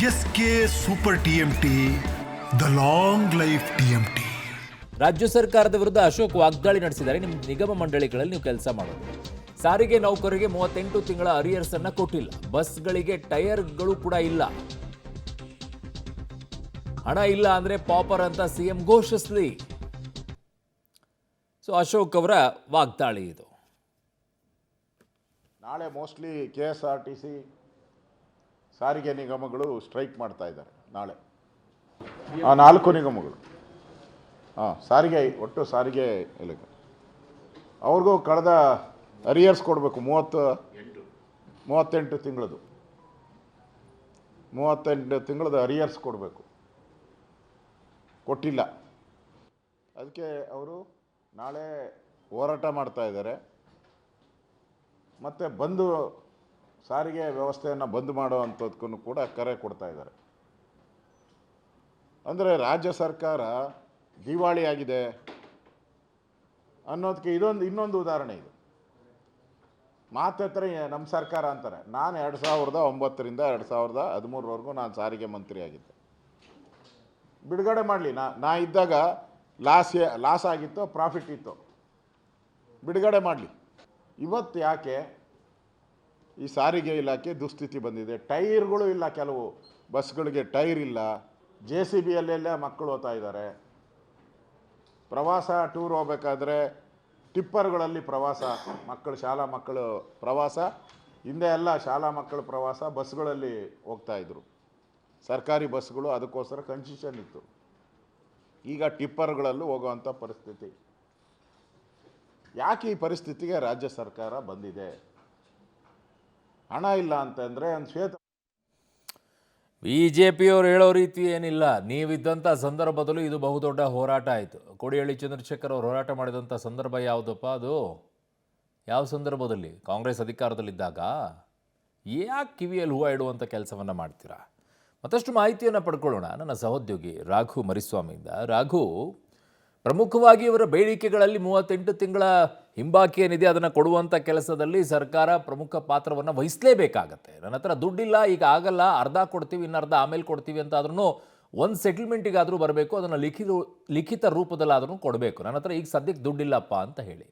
S K super TMT, the long life TMT. ರಾಜ್ಯ ಸರ್ಕಾರದ ವಿರುದ್ಧ ಅಶೋಕ್ ವಾಗ್ದಾಳಿ ನಡೆಸಿದ್ದಾರೆ. ನಿಮ್ಮ ನಿಗಮ ಮಂಡಳಿಗಳಲ್ಲಿ ನೀವು ಕೆಲಸ ಮಾಡೋದು, ಸಾರಿಗೆ ನೌಕರರಿಗೆ 38 ತಿಂಗಳ ಅರಿಯರ್ಸ್ ಅನ್ನ ಕೊಟ್ಟಿಲ್ಲ, ಬಸ್ಗಳಿಗೆ ಟೈರ್ಗಳು ಕೂಡ ಇಲ್ಲ, ಹಣ ಇಲ್ಲ ಅಂದ್ರೆ ಪಾಪರ್ ಅಂತ ಸಿಎಂ ಘೋಷಿಸಲಿ. ಸೊ ಅಶೋಕ್ ಅವರ ವಾಗ್ದಾಳಿ ಇದು. ನಾಳೆ ಮೋಸ್ಟ್ಲಿ KSRTC ಸಾರಿಗೆ ನಿಗಮಗಳು ಸ್ಟ್ರೈಕ್ ಮಾಡ್ತಾ ಇದ್ದಾರೆ. ನಾಳೆ 4 ನಿಗಮಗಳು, ಸಾರಿಗೆ ಒಟ್ಟು ಸಾರಿಗೆ ಇಲಾಖೆ ಅವ್ರಿಗೂ ಕಳೆದ ಅರಿಯರ್ಸ್ ಕೊಡಬೇಕು. 38 ತಿಂಗಳದು 38 ತಿಂಗಳದ ಅರಿಯರ್ಸ್ ಕೊಡಬೇಕು, ಕೊಟ್ಟಿಲ್ಲ. ಅದಕ್ಕೆ ಅವರು ನಾಳೆ ಹೋರಾಟ ಮಾಡ್ತಾ ಇದ್ದಾರೆ. ಮತ್ತು ಬಂದು ಸಾರಿಗೆ ವ್ಯವಸ್ಥೆಯನ್ನು ಬಂದ್ ಮಾಡುವಂಥದ್ದಕ್ಕೂ ಕೂಡ ಕರೆ ಕೊಡ್ತಾ ಇದ್ದಾರೆ. ಅಂದರೆ ರಾಜ್ಯ ಸರ್ಕಾರ ದಿವಾಳಿಯಾಗಿದೆ ಅನ್ನೋದಕ್ಕೆ ಇನ್ನೊಂದು ಉದಾಹರಣೆ ಇದು. ಮಾತ್ರ ನಮ್ಮ ಸರ್ಕಾರ ಅಂತಾರೆ. ನಾನು 2009ರಿಂದ 2013ವರೆಗೂ ನಾನು ಸಾರಿಗೆ ಮಂತ್ರಿ ಆಗಿದ್ದೆ. ಬಿಡುಗಡೆ ಮಾಡಲಿ, ನಾ ಇದ್ದಾಗ ಲಾಸ್ ಆಗಿತ್ತು, ಪ್ರಾಫಿಟ್ ಇತ್ತು, ಬಿಡುಗಡೆ ಮಾಡಲಿ. ಇವತ್ತು ಯಾಕೆ ಈ ಸಾರಿಗೆ ಇಲಾಖೆ ದುಸ್ಥಿತಿ ಬಂದಿದೆ? ಟೈರ್ಗಳು ಇಲ್ಲ, ಕೆಲವು ಬಸ್ಗಳಿಗೆ ಟೈರ್ ಇಲ್ಲ, JCBಯಲ್ಲೆಲ್ಲ ಮಕ್ಕಳು ಹೋಗ್ತಾ ಇದ್ದಾರೆ. ಪ್ರವಾಸ ಟೂರ್ ಹೋಗ್ಬೇಕಾದ್ರೆ ಟಿಪ್ಪರ್ಗಳಲ್ಲಿ ಪ್ರವಾಸ, ಶಾಲಾ ಮಕ್ಕಳು ಪ್ರವಾಸ, ಹಿಂದೆ ಎಲ್ಲ ಶಾಲಾ ಮಕ್ಕಳು ಪ್ರವಾಸ ಬಸ್ಗಳಲ್ಲಿ ಹೋಗ್ತಾಯಿದ್ರು. ಸರ್ಕಾರಿ ಬಸ್ಗಳು ಅದಕ್ಕೋಸ್ಕರ ಕನ್ಸೆಷನ್ ಇತ್ತು. ಈಗ ಟಿಪ್ಪರ್ಗಳಲ್ಲೂ ಹೋಗುವಂಥ ಪರಿಸ್ಥಿತಿ. ಯಾಕೆ ಈ ಪರಿಸ್ಥಿತಿಗೆ ರಾಜ್ಯ ಸರ್ಕಾರ ಬಂದಿದೆ? ಹಣ ಇಲ್ಲ ಅಂತಂದರೆ ಒಂದು ಬಿಜೆಪಿಯವರು ಹೇಳೋ ರೀತಿ ಏನಿಲ್ಲ. ನೀವಿದ್ದಂಥ ಸಂದರ್ಭದಲ್ಲೂ ಇದು ಬಹುದೊಡ್ಡ ಹೋರಾಟ ಆಯಿತು. ಕೋಡಿಹಳ್ಳಿ ಚಂದ್ರಶೇಖರ್ ಅವರು ಹೋರಾಟ ಮಾಡಿದಂಥ ಸಂದರ್ಭ ಯಾವುದಪ್ಪ ಅದು? ಯಾವ ಸಂದರ್ಭದಲ್ಲಿ? ಕಾಂಗ್ರೆಸ್ ಅಧಿಕಾರದಲ್ಲಿದ್ದಾಗ. ಯಾಕೆ ಕಿವಿಯಲ್ಲಿ ಹೂವು ಇಡುವಂಥ ಕೆಲಸವನ್ನು ಮಾಡ್ತೀರಾ? ಮತ್ತಷ್ಟು ಮಾಹಿತಿಯನ್ನು ಪಡ್ಕೊಳ್ಳೋಣ ನನ್ನ ಸಹೋದ್ಯೋಗಿ ರಾಘು ಮರಿಸ್ವಾಮಿಯಿಂದ. ರಾಘು, ಪ್ರಮುಖವಾಗಿ ಇವರ ಬೇಡಿಕೆಗಳಲ್ಲಿ 38 ತಿಂಗಳ ಹಿಂಬಾಕಿ ಏನಿದೆ ಅದನ್ನು ಕೊಡುವಂಥ ಕೆಲಸದಲ್ಲಿ ಸರ್ಕಾರ ಪ್ರಮುಖ ಪಾತ್ರವನ್ನು ವಹಿಸಲೇಬೇಕಾಗತ್ತೆ. ನನ್ನ ಹತ್ರ ದುಡ್ಡಿಲ್ಲ, ಈಗ ಆಗಲ್ಲ, ಅರ್ಧ ಕೊಡ್ತೀವಿ, ಇನ್ನರ್ಧ ಆಮೇಲೆ ಕೊಡ್ತೀವಿ ಅಂತ ಆದ್ರೂ ಒಂದು ಸೆಟಲ್ಮೆಂಟಿಗಾದರೂ ಬರಬೇಕು, ಅದನ್ನು ಲಿಖಿತ ರೂಪದಲ್ಲಾದ್ರೂ ಕೊಡಬೇಕು. ನನ್ನ ಹತ್ರ ಈಗ ಸದ್ಯಕ್ಕೆ ದುಡ್ಡಿಲ್ಲಪ್ಪ ಅಂತ ಹೇಳಿ.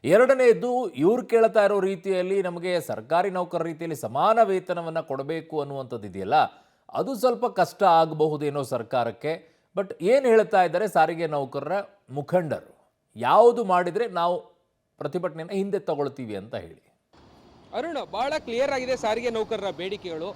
ಎರಡನೇದು, ಇವ್ರು ಕೇಳ್ತಾ ಇರೋ ರೀತಿಯಲ್ಲಿ ನಮಗೆ ಸರ್ಕಾರಿ ನೌಕರ ರೀತಿಯಲ್ಲಿ ಸಮಾನ ವೇತನವನ್ನು ಕೊಡಬೇಕು ಅನ್ನುವಂಥದ್ದು ಇದೆಯಲ್ಲ, ಅದು ಸ್ವಲ್ಪ ಕಷ್ಟ ಆಗಬಹುದೇನೋ ಸರ್ಕಾರಕ್ಕೆ. ಬಟ್ ಏನು ಹೇಳ್ತಾ ಇದ್ದಾರೆ ಸಾರಿಗೆ ನೌಕರರ ಮುಖಂಡರು? ಯಾವುದು ಮಾಡಿದರೆ ನಾವು ಪ್ರತಿಭಟನೆಯನ್ನು ಹಿಂದೆ ತಗೊಳ್ತೀವಿ ಅಂತ ಹೇಳಿ. ಅರುಣ್, ಬಹಳ ಕ್ಲಿಯರ್ ಆಗಿದೆ ಸಾರಿಗೆ ನೌಕರರ ಬೇಡಿಕೆಗಳು.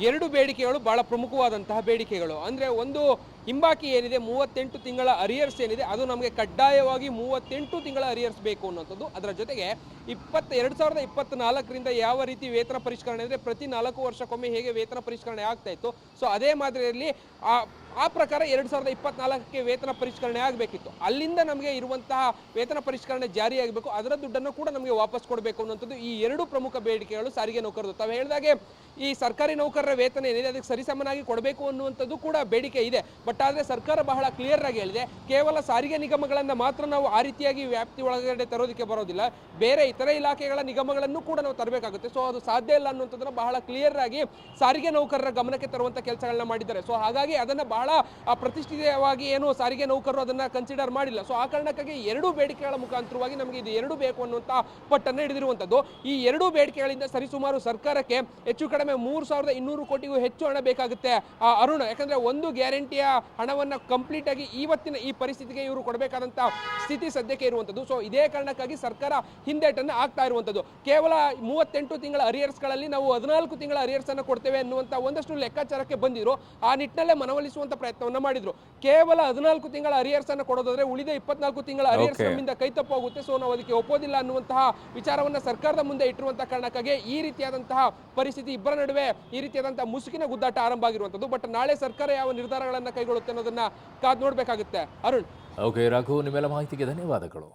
2 ಬೇಡಿಕೆಗಳು ಬಹಳ ಪ್ರಮುಖವಾದಂತಹ ಬೇಡಿಕೆಗಳು. ಅಂದರೆ ಒಂದು, ಹಿಂಬಾಕಿ ಏನಿದೆ 38 ತಿಂಗಳ ಅರಿಯರ್ಸ್ ಏನಿದೆ ಅದು ನಮಗೆ ಕಡ್ಡಾಯವಾಗಿ 38 ತಿಂಗಳ ಅರಿಯರ್ಸ್ ಬೇಕು ಅನ್ನೋಂಥದ್ದು. ಅದರ ಜೊತೆಗೆ 2024ರಿಂದ ಯಾವ ರೀತಿ ವೇತನ ಪರಿಷ್ಕರಣೆ ಅಂದರೆ ಪ್ರತಿ 4 ವರ್ಷಕ್ಕೊಮ್ಮೆ ಹೇಗೆ ವೇತನ ಪರಿಷ್ಕರಣೆ ಆಗ್ತಾ ಇತ್ತು, ಸೊ ಅದೇ ಮಾದರಿಯಲ್ಲಿ ಆ ಪ್ರಕಾರ 2024ಕ್ಕೆ ವೇತನ ಪರಿಷ್ಕರಣೆ ಆಗಬೇಕಿತ್ತು. ಅಲ್ಲಿಂದ ನಮಗೆ ಇರುವಂತಹ ವೇತನ ಪರಿಷ್ಕರಣೆ ಜಾರಿಯಾಗಬೇಕು, ಅದರ ದುಡ್ಡನ್ನು ಕೂಡ ನಮಗೆ ವಾಪಸ್ ಕೊಡಬೇಕು ಅನ್ನೋಂಥದ್ದು ಈ 2 ಪ್ರಮುಖ ಬೇಡಿಕೆಗಳು ಸಾರಿಗೆ ನೌಕರರು. ತಾವು ಹೇಳಿದಾಗೆ ಈ ಸರ್ಕಾರಿ ನೌಕರರ ವೇತನ ಏನಿದೆ ಅದಕ್ಕೆ ಸರಿಸಮನಾಗಿ ಕೊಡಬೇಕು ಅನ್ನುವಂಥದ್ದು ಕೂಡ ಬೇಡಿಕೆ ಇದೆ. ಬಟ್ ಆದರೆ ಸರ್ಕಾರ ಬಹಳ ಕ್ಲಿಯರ್ ಆಗಿ ಹೇಳಿದೆ, ಕೇವಲ ಸಾರಿಗೆ ನಿಗಮಗಳನ್ನು ಮಾತ್ರ ನಾವು ಆ ರೀತಿಯಾಗಿ ವ್ಯಾಪ್ತಿ ಒಳಗಡೆ ತರೋದಕ್ಕೆ ಬರೋದಿಲ್ಲ, ಬೇರೆ ಇತರೆ ಇಲಾಖೆಗಳ ನಿಗಮಗಳನ್ನು ಕೂಡ ನಾವು ತರಬೇಕಾಗುತ್ತೆ. ಸೊ ಅದು ಸಾಧ್ಯ ಇಲ್ಲ ಅನ್ನುವಂಥದ್ದನ್ನು ಬಹಳ ಕ್ಲಿಯರ್ ಆಗಿ ಸಾರಿಗೆ ನೌಕರರ ಗಮನಕ್ಕೆ ತರುವಂಥ ಕೆಲಸಗಳನ್ನ ಮಾಡಿದ್ದಾರೆ. ಸೊ ಹಾಗಾಗಿ ಅದನ್ನು ಬಹಳ ಪ್ರತಿಷ್ಠಿತವಾಗಿ ಏನು ಸಾರಿಗೆ ನೌಕರರು ಅದನ್ನು ಕನ್ಸಿಡರ್ ಮಾಡಿಲ್ಲ. ಸೊ ಆ ಕಾರಣಕ್ಕಾಗಿ 2 ಬೇಡಿಕೆಗಳ ಮುಖಾಂತರವಾಗಿ ನಮಗೆ ಇದು 2 ಬೇಕು ಅನ್ನುವಂಥ ಪಟ್ಟನ್ನು ಹಿಡಿದಿರುವಂಥದ್ದು. ಈ 2 ಬೇಡಿಕೆಗಳಿಂದ ಸರಿಸುಮಾರು ಸರ್ಕಾರಕ್ಕೆ ಹೆಚ್ಚು ಕಡಿಮೆ 3200 ಕೋಟಿಗೂ ಹೆಚ್ಚು ಹಣ ಬೇಕಾಗುತ್ತೆ ಅರುಣ್. ಯಾಕಂದ್ರೆ ಒಂದು ಗ್ಯಾರಂಟಿಯ ಹಣವನ್ನು ಕಂಪ್ಲೀಟ್ ಆಗಿ ಇವತ್ತಿನ ಈ ಪರಿಸ್ಥಿತಿಗೆ ಇವರು ಕೊಡಬೇಕಾದಂತ ಸ್ಥಿತಿ ಸದ್ಯಕ್ಕೆ ಇರುವಂಥದ್ದು. ಸೊ ಇದೇ ಕಾರಣಕ್ಕಾಗಿ ಸರ್ಕಾರ ಹಿಂದೇಟನ್ನು ಆಗ್ತಾ ಇರುವಂಥದ್ದು. ಕೇವಲ 38 ತಿಂಗಳ ಅರಿಯರ್ಸ್ಗಳಲ್ಲಿ ನಾವು 14 ತಿಂಗಳ ಅರಿಯರ್ಸ್ ಅನ್ನು ಕೊಡ್ತೇವೆ ಅನ್ನುವಂಥ ಒಂದಷ್ಟು ಲೆಕ್ಕಾಚಾರಕ್ಕೆ ಬಂದಿದ್ರು. ಆ ನಿಟ್ಟಿನಲ್ಲೇ ಮನವೊಲಿಸುವಂತ ಪ್ರಯತ್ನವನ್ನು ಮಾಡಿದ್ರು. ಕೇವಲ 14 ತಿಂಗಳ ಅರಿಯರ್ಸ್ ಅನ್ನು ಕೊಡೋದಾದ್ರೆ ಉಳಿದ 24 ತಿಂಗಳ ಅರಿಯರ್ಸ್ ನಮ್ಮಿಂದ ಕೈ ತಪ್ಪೋಗುತ್ತೆ. ಸೊ ನಾವು ಅದಕ್ಕೆ ಒಪ್ಪೋದಿಲ್ಲ ಅನ್ನುವಂತಹ ವಿಚಾರವನ್ನ ಸರ್ಕಾರದ ಮುಂದೆ ಇಟ್ಟಿರುವಂತಹ ಕಾರಣಕ್ಕಾಗಿ ಈ ರೀತಿಯಾದಂತಹ ಪರಿಸ್ಥಿತಿ, ಇಬ್ಬರ ನಡುವೆ ಈ ರೀತಿಯಾದಂತಹ ಮುಸುಕಿನ ಗುದ್ದಾಟ ಆರಂಭ ಆಗಿರುವಂಥದ್ದು. ಬಟ್ ನಾಳೆ ಸರ್ಕಾರ ಯಾವ ನಿರ್ಧಾರಗಳನ್ನು ಕೈಗೊಳ್ಳುತ್ತೆ ಅನ್ನೋದನ್ನ ಕಾದು ನೋಡಬೇಕಾಗುತ್ತೆ ಅರುಣ್. ಓಕೆ ರಾಘು, ನಿಮ್ಮೆಲ್ಲ ಮಾಹಿತಿಗೆ ಧನ್ಯವಾದಗಳು.